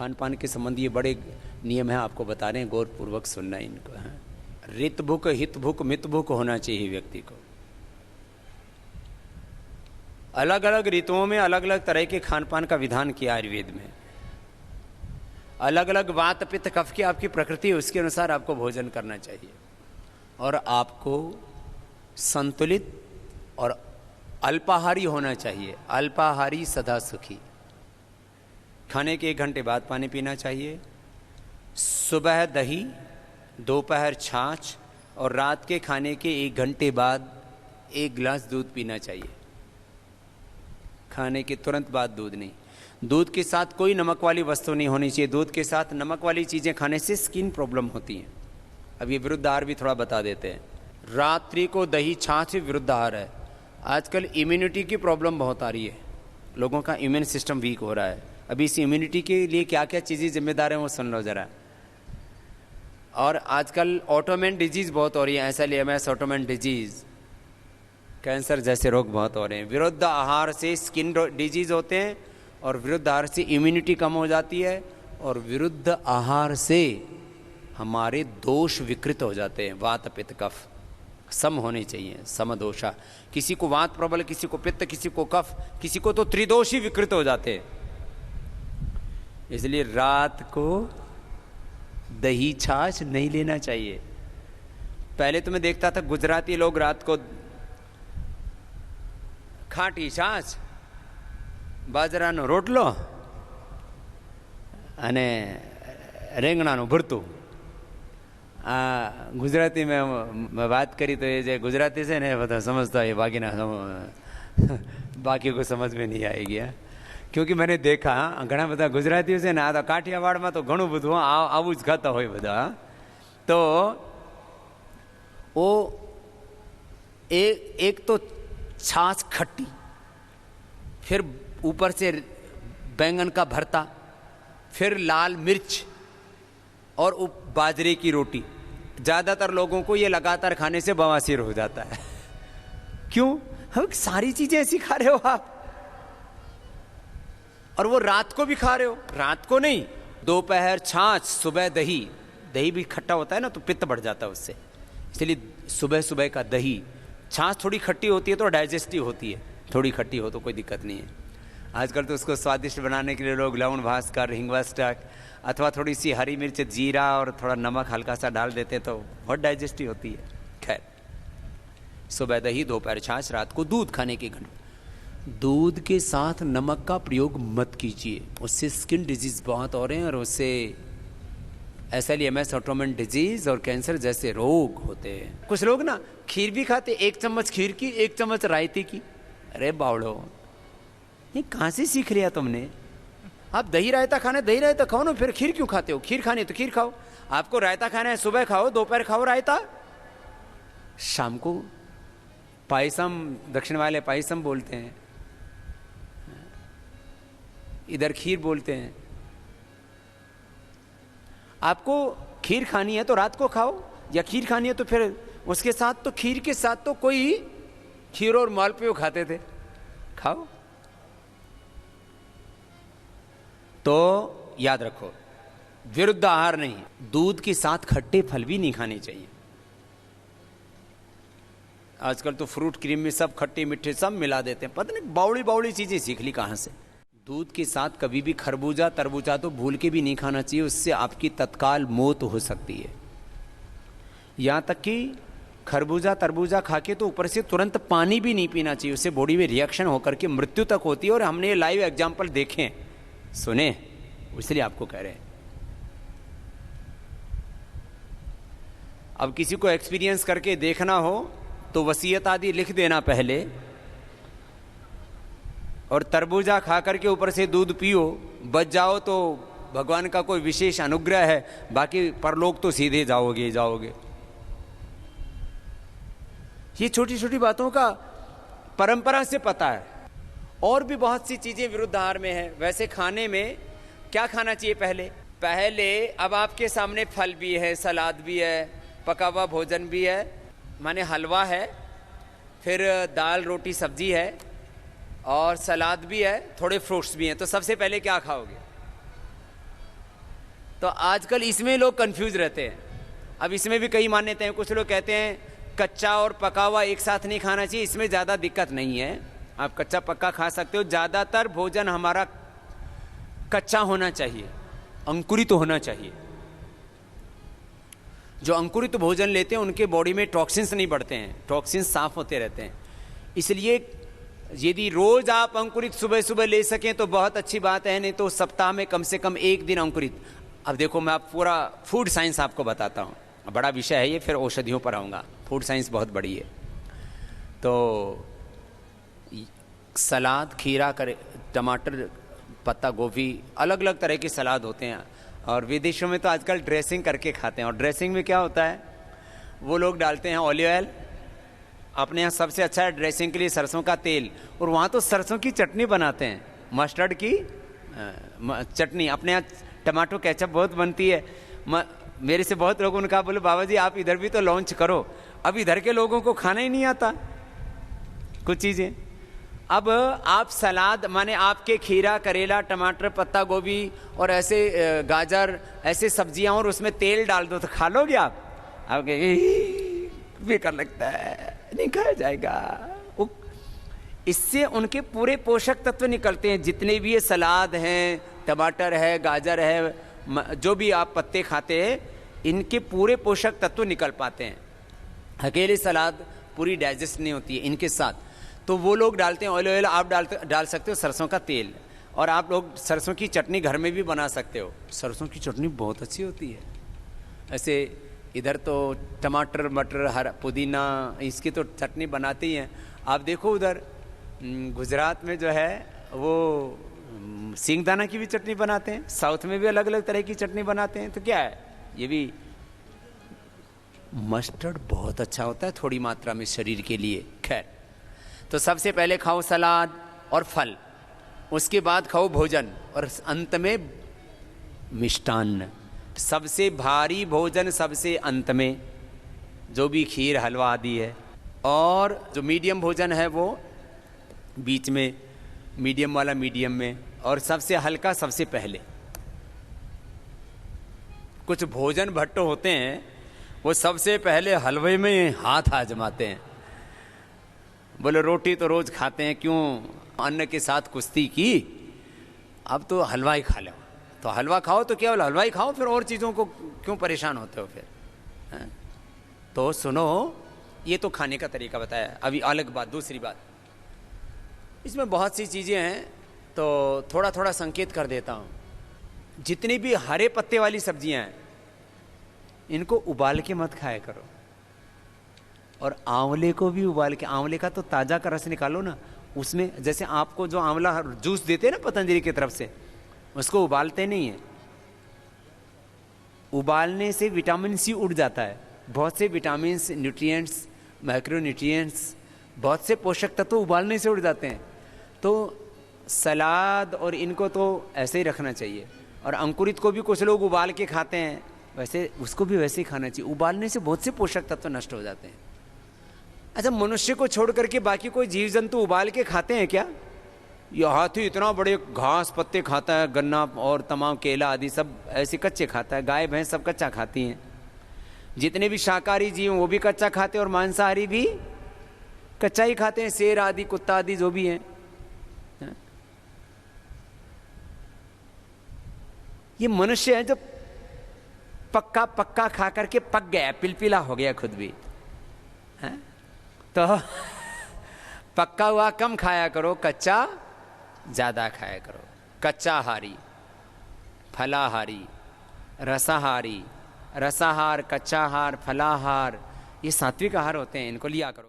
खान पान के संबंधी ये बड़े नियम हैं, आपको बता रहे हैं, गौर पूर्वक सुनना इनको है। रित भुक, हित भुक, मित भुक होना चाहिए व्यक्ति को। अलग अलग ऋतुओं में अलग अलग तरह के खान पान का विधान किया आयुर्वेद में। अलग अलग वात पित्त कफ की आपकी प्रकृति है, उसके अनुसार आपको भोजन करना चाहिए और आपको संतुलित और अल्पाहारी होना चाहिए। अल्पाहारी सदा सुखी। खाने के 1 घंटे बाद पानी पीना चाहिए। सुबह दही, दोपहर छाछ और रात के खाने के 1 घंटे बाद 1 गिलास दूध पीना चाहिए। खाने के तुरंत बाद दूध नहीं। दूध के साथ कोई नमक वाली वस्तु नहीं होनी चाहिए। दूध के साथ नमक वाली चीज़ें खाने से स्किन प्रॉब्लम होती हैं। अब ये विरुद्ध आहार भी थोड़ा बता देते हैं। रात्रि को दही छाछ विरुद्ध आहार है। आजकल इम्यूनिटी की प्रॉब्लम बहुत आ रही है, लोगों का इम्यून सिस्टम वीक हो रहा है। अभी इस इम्यूनिटी के लिए क्या क्या चीज़ें जिम्मेदार हैं वो सुन लो ज़रा। और आजकल ऑटोमेन डिजीज़ बहुत हो रही है, SLEMS ऑटोमेन डिजीज़, कैंसर जैसे रोग बहुत हो रहे हैं। विरुद्ध आहार से स्किन डिजीज़ होते हैं और विरुद्ध आहार से इम्यूनिटी कम हो जाती है और विरुद्ध आहार से हमारे दोष विकृत हो जाते हैं। वात पित्त कफ सम होने चाहिए, समदोषा। किसी को वात प्रबल, किसी को पित्त, किसी को कफ, किसी को तो त्रिदोषी विकृत हो जाते हैं। इसलिए रात को दही छाछ नहीं लेना चाहिए। पहले तो मैं देखता था गुजराती लोग रात को खाटी छाछ, बाજરાનો રોટલો અને રીંગણાનું ભરતું। આ ગુજરાતી में बात करी तो ये जो गुजराती से ने બધા समझता है, बाकी को समझ में नहीं आएगी। क्योंकि मैंने देखा घણા બધા ગુજરાતીઓ છે ને, આ તો કાઠિયાવાડમાં તો ઘણું બધું આવું જ ખાતા હોય બધા। તો वो एक तो छाछ खट्टी, फिर ऊपर से बैंगन का भरता, फिर लाल मिर्च और बाजरे की रोटी। ज़्यादातर लोगों को ये लगातार खाने से बवासीर हो जाता है। क्यों? हम सारी चीज़ें ऐसी खा रहे हो आप, और वो रात को भी खा रहे हो। रात को नहीं, दोपहर छाछ, सुबह दही। दही भी खट्टा होता है ना, तो पित्त बढ़ जाता है उससे। इसलिए सुबह सुबह का दही। छाछ थोड़ी खट्टी होती है तो डाइजेस्टिव होती है, थोड़ी खट्टी हो तो कोई दिक्कत नहीं है। आजकल तो उसको स्वादिष्ट बनाने के लिए लोग लवण भास्कर, हिंगवा स्टक अथवा थोड़ी सी हरी मिर्च, जीरा और थोड़ा नमक हल्का सा डाल देते हैं तो बहुत डाइजेस्टिव होती है। खैर, सुबह दही, दोपहर छाछ, रात को दूध खाने के घंटे। दूध के साथ नमक का प्रयोग मत कीजिए, उससे स्किन डिजीज बहुत हो रहे हैं और उससे SLEMS ऑटोमेन डिजीज और कैंसर जैसे रोग होते हैं। कुछ लोग ना खीर भी खाते, 1 चम्मच खीर की, 1 चम्मच रायते की। अरे बावड़ो, ये कहाँ से सीख लिया तुमने? आप दही रायता खाना, दही रायता खाओ ना, फिर खीर क्यों खाते हो? खीर खानी है तो खीर खाओ। आपको रायता खाना है, सुबह खाओ, दोपहर खाओ रायता, शाम को पायसम। दक्षिण वाले पायसम बोलते हैं, इधर खीर बोलते हैं। आपको खीर खानी है तो रात को खाओ, या खीर खानी है तो फिर उसके साथ, तो खीर के साथ तो कोई खीर और मालपुआ खाते थे, खाओ। तो याद रखो, विरुद्ध आहार नहीं। दूध के साथ खट्टे फल भी नहीं खाने चाहिए। आजकल तो फ्रूट क्रीम में सब खट्टे मीठे सब मिला देते हैं, पता नहीं बावड़ी बावड़ी चीजें सीख ली कहां से। दूध के साथ कभी भी खरबूजा तरबूजा तो भूल के भी नहीं खाना चाहिए, उससे आपकी तत्काल मौत हो सकती है। यहां तक कि खरबूजा तरबूजा खा के तो ऊपर से तुरंत पानी भी नहीं पीना चाहिए, उससे बॉडी में रिएक्शन होकर के मृत्यु तक होती है। और हमने ये लाइव एग्जाम्पल देखे हैं, सुने, इसलिए आपको कह रहे हैं। अब किसी को एक्सपीरियंस करके देखना हो तो वसीयत आदि लिख देना पहले, और तरबूजा खा करके ऊपर से दूध पियो, बच जाओ तो भगवान का कोई विशेष अनुग्रह है, बाकी परलोक तो सीधे जाओगे। ये छोटी छोटी बातों का परंपरा से पता है। और भी बहुत सी चीजें विरुद्ध आहार में है। वैसे खाने में क्या खाना चाहिए? पहले अब आपके सामने फल भी है, सलाद भी है, पका हुआ भोजन भी है, माने हलवा है, फिर दाल रोटी सब्जी है और सलाद भी है, थोड़े फ्रूट्स भी हैं। तो सबसे पहले क्या खाओगे? तो आजकल इसमें लोग कंफ्यूज रहते हैं। अब इसमें भी कई मान्यताएं हैं। कुछ लोग कहते हैं कच्चा और पका हुआ एक साथ नहीं खाना चाहिए, इसमें ज़्यादा दिक्कत नहीं है, आप कच्चा पक्का खा सकते हो। ज़्यादातर भोजन हमारा कच्चा होना चाहिए, अंकुरित होना चाहिए। जो अंकुरित भोजन लेते हैं उनके बॉडी में टॉक्सिन्स नहीं बढ़ते हैं, टॉक्सिन्स साफ होते रहते हैं। इसलिए यदि रोज आप अंकुरित सुबह सुबह ले सकें तो बहुत अच्छी बात है, नहीं तो सप्ताह में कम से कम एक दिन अंकुरित। अब देखो मैं आप पूरा फूड साइंस आपको बताता हूँ, बड़ा विषय है ये, फिर औषधियों पर आऊँगा। फूड साइंस बहुत बड़ी है। तो सलाद, खीरा, टमाटर, पत्ता गोभी, अलग अलग तरह के सलाद होते हैं। और विदेशों में तो आजकल ड्रेसिंग करके खाते हैं। और ड्रेसिंग में क्या होता है, वो लोग डालते हैं ऑलिव ऑयल, अपने यहाँ सबसे अच्छा है ड्रेसिंग के लिए सरसों का तेल, और वहाँ तो सरसों की चटनी बनाते हैं, मस्टर्ड की चटनी। अपने यहाँ टमाटो केचप बहुत बनती है। मेरे से बहुत लोगों ने कहा, बोले बाबा जी आप इधर भी तो लॉन्च करो। अब इधर के लोगों को खाना ही नहीं आता कुछ चीज़ें। अब आप सलाद माने आपके खीरा, करेला, टमाटर, पत्ता गोभी और ऐसे गाजर, ऐसे सब्जियां, और उसमें तेल डाल दो तो खा लोगे आप? बेकार लगता है, नहीं खाया जाएगा। इससे उनके पूरे पोषक तत्व निकलते हैं। जितने भी ये सलाद हैं, टमाटर है, गाजर है, जो भी आप पत्ते खाते हैं, इनके पूरे पोषक तत्व निकल पाते हैं। अकेले सलाद पूरी डाइजेस्ट नहीं होती है इनके साथ। तो वो लोग डालते हैं ऑलिव ऑयल, आप डाल सकते हो सरसों का तेल। और आप लोग सरसों की चटनी घर में भी बना सकते हो। सरसों की चटनी बहुत अच्छी होती है। ऐसे इधर तो टमाटर, मटर, हरा, पुदीना, इसकी तो चटनी बनाते ही हैं। आप देखो उधर गुजरात में जो है वो सींगदाना की भी चटनी बनाते हैं। साउथ में भी अलग अलग तरह की चटनी बनाते हैं। तो क्या है, ये भी मस्टर्ड बहुत अच्छा होता है थोड़ी मात्रा में शरीर के लिए। खैर, तो सबसे पहले खाओ सलाद और फल, उसके बाद खाओ भोजन, और अंत में मिष्टान्न। सबसे भारी भोजन सबसे अंत में, जो भी खीर, हलवा आदि है। और जो मीडियम भोजन है वो बीच में, मीडियम वाला मीडियम में, और सबसे हल्का सबसे पहले। कुछ भोजन भट्टो होते हैं वो सबसे पहले हलवे में हाथ आजमाते हैं। बोले रोटी तो रोज खाते हैं, क्यों अन्न के साथ कुश्ती की, अब तो हलवा ही खा लो। तो हलवा खाओ तो केवल हलवा ही खाओ, फिर और चीज़ों को क्यों परेशान होते हो फिर, है? तो सुनो, ये तो खाने का तरीका बताया। अभी अलग बात, दूसरी बात, इसमें बहुत सी चीज़ें हैं तो थोड़ा थोड़ा संकेत कर देता हूँ। जितनी भी हरे पत्ते वाली सब्जियां हैं इनको उबाल के मत खाया करो। और आंवले को भी उबाल के, आंवले का तो ताज़ा का रस निकालो ना, उसमें जैसे आपको जो आंवला जूस देते हैं ना पतंजलि की तरफ से, उसको उबालते नहीं है। उबालने से विटामिन सी उड़ जाता है। बहुत से विटामिन, न्यूट्रिएंट्स, माइक्रोन्यूट्रिएंट्स, बहुत से पोषक तत्व उबालने से उड़ जाते हैं। तो सलाद और इनको तो ऐसे ही रखना चाहिए। और अंकुरित को भी कुछ लोग उबाल के खाते हैं, वैसे उसको भी वैसे ही खाना चाहिए। उबालने से बहुत से पोषक तत्व नष्ट हो जाते हैं। अच्छा, मनुष्य को छोड़ करके बाकी कोई जीव जंतु उबाल के खाते हैं क्या? ये हाथी इतना बड़े घास पत्ते खाता है, गन्ना और तमाम केला आदि सब ऐसे कच्चे खाता है। गाय भैंस सब कच्चा खाती हैं। जितने भी शाकाहारी जीव वो भी कच्चा खाते हैं, और मांसाहारी भी कच्चा ही खाते हैं। शेर आदि, कुत्ता आदि जो भी हैं। ये मनुष्य है जो पक्का पक्का खा करके पक गया, पिलपिला हो गया खुद भी, है? तो पक्का हुआ कम खाया करो, कच्चा ज्यादा खाया करो। कच्चाहारी, फलाहारी, रसाहारी, रसाहार, कच्चाहार, फलाहार, ये सात्विक आहार होते हैं, इनको लिया करो।